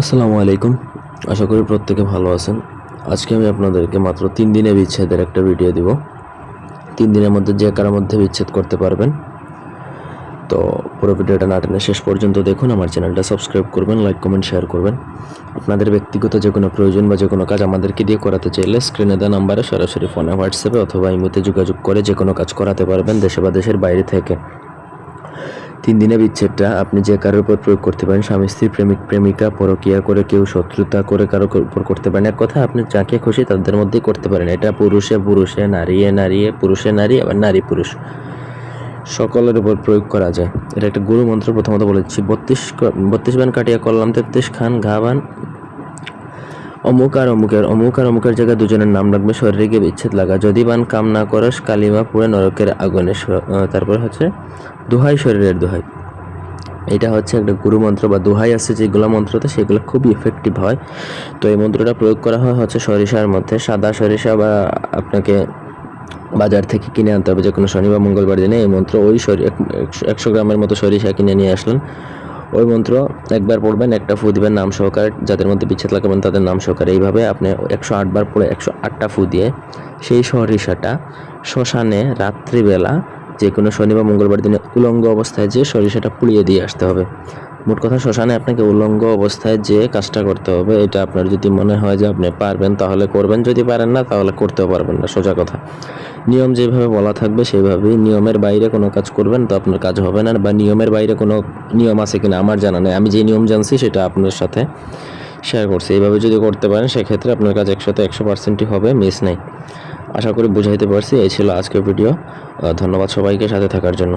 আসসালামু আলাইকুম। আশা করি প্রত্যেকে ভালো আছেন। আজকে আমি আপনাদেরকে মাত্র 3 দিনে বিচ্ছেদের একটা ভিডিও দিব। 3 দিনের মধ্যে যে কারোর মধ্যে বিচ্ছেদ করতে পারবেন। তো পুরো ভিডিওটা না টেনে শেষ পর্যন্ত দেখুন। আমার চ্যানেলটা সাবস্ক্রাইব করবেন, লাইক, কমেন্ট, শেয়ার করবেন। আপনাদের ব্যক্তিগত যে কোনো প্রয়োজন বা যে কোনো কাজ আমাদেরকে দিয়ে করাতে চাইলে স্ক্রিনে দেওয়া নাম্বারে সরাসরি ফোনে, হোয়াটসঅ্যাপে অথবা ইমোতে যোগাযোগ করে যে কোনো কাজ করাতে পারবেন দেশে বা দেশের বাইরে থেকে। 3 দিনে বিচ্ছেদটা আপনি যে কারোর উপর প্রয়োগ করতে পারেন। স্বামী স্ত্রী, প্রেমিক প্রেমিকা, পরকীয়া করে কেউ শত্রুতা করে কারো উপর করতে পারেন। এক কথা আপনি যাকে খুশি তাদের মধ্যেই করতে পারেন। এটা পুরুষে পুরুষে, নারীয়ে নারীয়ে, পুরুষে নারী, আবার নারী পুরুষ সকলের উপর প্রয়োগ করা যায়। এটা একটা গুরু মন্ত্র। প্রথমত বলেছি 32 বান কাটিয়া করলাম 33 খান ঘা বান। অমুক আর অমুকের জায়গায় দুজনের নাম লাগবে। শরীরে গিয়ে বিচ্ছেদ লাগা। যদি বান কাম না করস কালিমা পুড়ে নরকের আগুনে। তারপর হচ্ছে দোহাই শরীরের দোহাই। এটা হচ্ছে একটা গুরু মন্ত্র বা দোহাই আছে যেগুলো মন্ত্রতে, সেগুলো খুবই ইফেক্টিভ হয়। তো এই মন্ত্রটা প্রয়োগ করা হয় হচ্ছে সরিষার মধ্যে। সাদা সরিষা বা আপনাকে বাজার থেকে কিনে আনতে হবে যে কোনো শনি বা মঙ্গলবার দিনে। এই মন্ত্র ওই 100 গ্রামের মতো সরিষা কিনে নিয়ে আসলেন। ওই মন্ত্র একবার পড়বেন, একটা ফু দিবেন নাম সহকারে। যাদের মধ্যে বিচ্ছেদ লাগাবেন তাদের নাম সহকারে। এইভাবে আপনি 108 বার পড়ে 108টা ফু দিয়ে সেই সরিষাটা শ্মশানে রাত্রিবেলা যে কোনো শনি বা মঙ্গলবার দিনে উলঙ্গ অবস্থায় যে সরিষাটা পুড়িয়ে দিয়ে আসতে হবে। মোট কথা শ্মশানে আপনাকে উলঙ্গ অবস্থায় যে কাজটা করতে হবে। এটা আপনার যদি মনে হয় যে আপনি পারবেন তাহলে করবেন, যদি পারেন না তাহলে করতেও পারবেন না, সোজা কথা। নিয়ম যেভাবে বলা থাকবে সেভাবেই, নিয়মের বাইরে কোনো কাজ করবেন তো আপনার কাজ হবে না। বা নিয়মের বাইরে কোনো নিয়ম আছে কিনা আমার জানা নেই, আমি যে নিয়ম জানছি সেটা আপনার সাথে শেয়ার করছি। এইভাবে যদি করতে পারেন সেক্ষেত্রে আপনার কাজ 100% হবে, মিস নেই। আশা করি বুঝাইতে পারছি। এই ছিল আজকের ভিডিও। ধন্যবাদ সবাইকে সাথে থাকার জন্য।